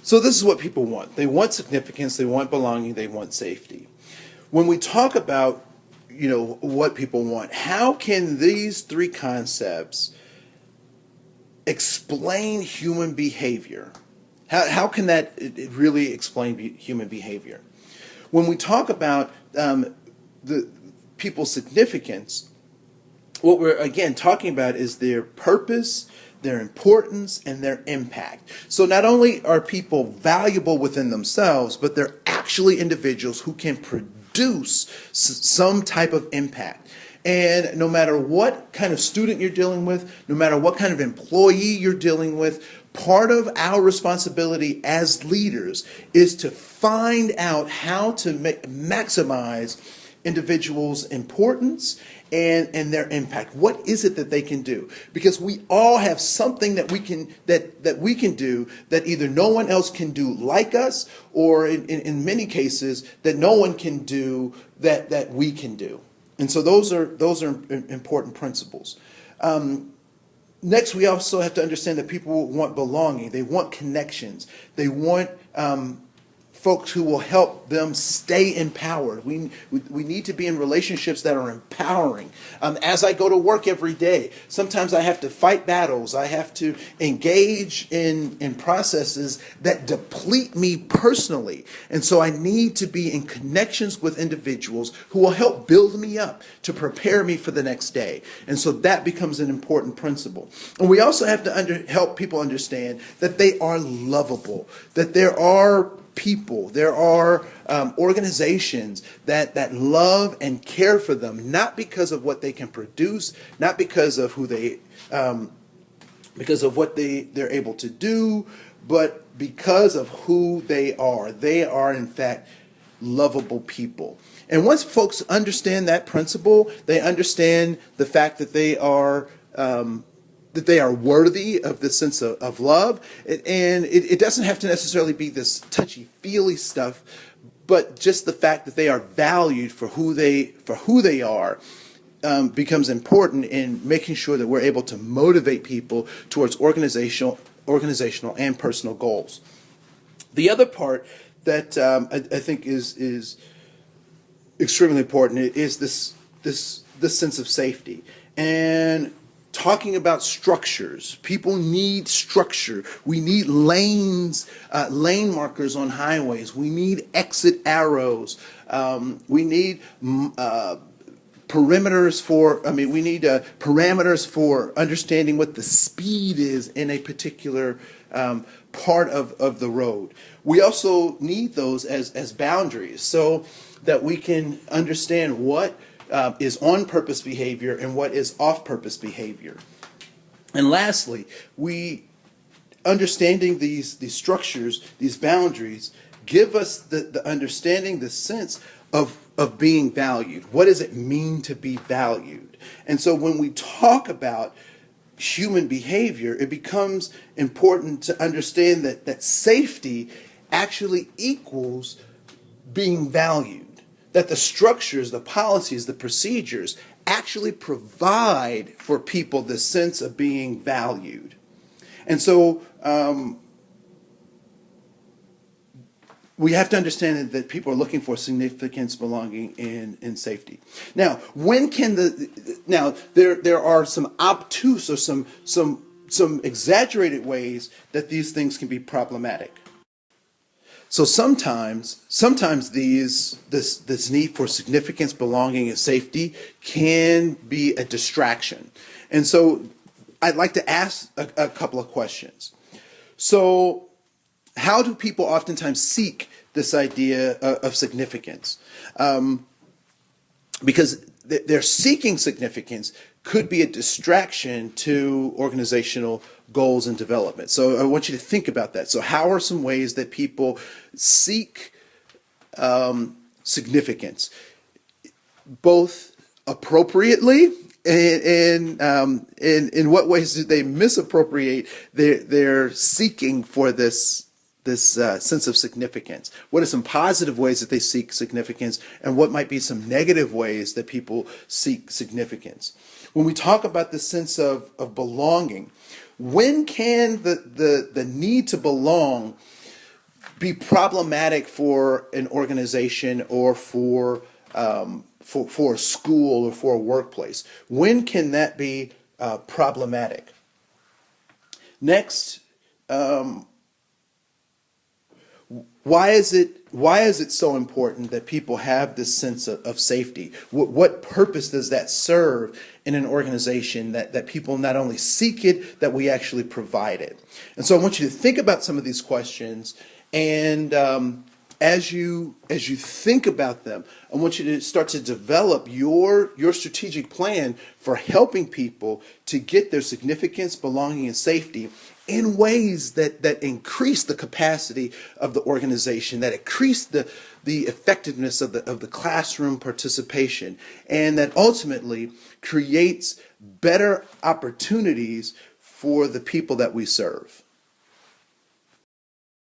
So this is what people want. They want significance, they want belonging, they want safety. When we talk about, what people want, how can these three concepts explain human behavior? How can that really explain human behavior? When we talk about the people's significance, what we're again talking about is their purpose, their importance, and their impact. So not only are people valuable within themselves, but they're actually individuals who can produce some type of impact. And no matter what kind of student you're dealing with, no matter what kind of employee you're dealing with, part of our responsibility as leaders is to find out how to maximize individuals' importance and their impact. What is it that they can do? Because we all have something that we can do that either no one else can do like us, or in many cases that no one can do that we can do. And so those are important principles. Next, we also have to understand that people want belonging. They want connections. They want folks who will help them stay empowered. We need to be in relationships that are empowering. As I go to work every day, sometimes I have to fight battles. I have to engage in processes that deplete me personally. And so I need to be in connections with individuals who will help build me up to prepare me for the next day. And so that becomes an important principle. And we also have to help people understand that they are lovable, that there are people, there are organizations that love and care for them, not because of what they can produce, not because of who they, because of what they're able to do, but because of who they are. They are, in fact, lovable people. And once folks understand that principle, they understand the fact that they are worthy of this sense of love. And it doesn't have to necessarily be this touchy-feely stuff, but just the fact that they are valued for who they are becomes important in making sure that we're able to motivate people towards organizational and personal goals. The other part that I think is extremely important is this sense of safety. And talking about structures. People need structure. We need lanes, lane markers on highways. We need exit arrows. We need parameters for understanding what the speed is in a particular part of the road. We also need those as boundaries so that we can understand what is on-purpose behavior and what is off-purpose behavior. And lastly, understanding these structures, these boundaries, give us the understanding, the sense of being valued. What does it mean to be valued? And so when we talk about human behavior, it becomes important to understand that safety actually equals being valued. That the structures, the policies, the procedures actually provide for people the sense of being valued. And so we have to understand that people are looking for significance, belonging, and safety. Now, there are some obtuse or some exaggerated ways that these things can be problematic. So sometimes this need for significance, belonging, and safety can be a distraction. And so I'd like to ask a couple of questions. So how do people oftentimes seek this idea of significance? Because they're seeking significance could be a distraction to organizational goals and development. So I want you to think about that. So how are some ways that people seek significance, both appropriately and in what ways do they misappropriate their seeking for this sense of significance? What are some positive ways that they seek significance, and what might be some negative ways that people seek significance? When we talk about the sense of belonging, when can the need to belong be problematic for an organization or for a school or for a workplace? When can that be problematic? Next, why is it so important that people have this sense of safety? What purpose does that serve in an organization that people not only seek it, that we actually provide it? And so I want you to think about some of these questions, and as you think about them, I want you to start to develop your strategic plan for helping people to get their significance, belonging, and safety in ways that increase the capacity of the organization, that increase the effectiveness of the classroom participation, and that ultimately creates better opportunities for the people that we serve.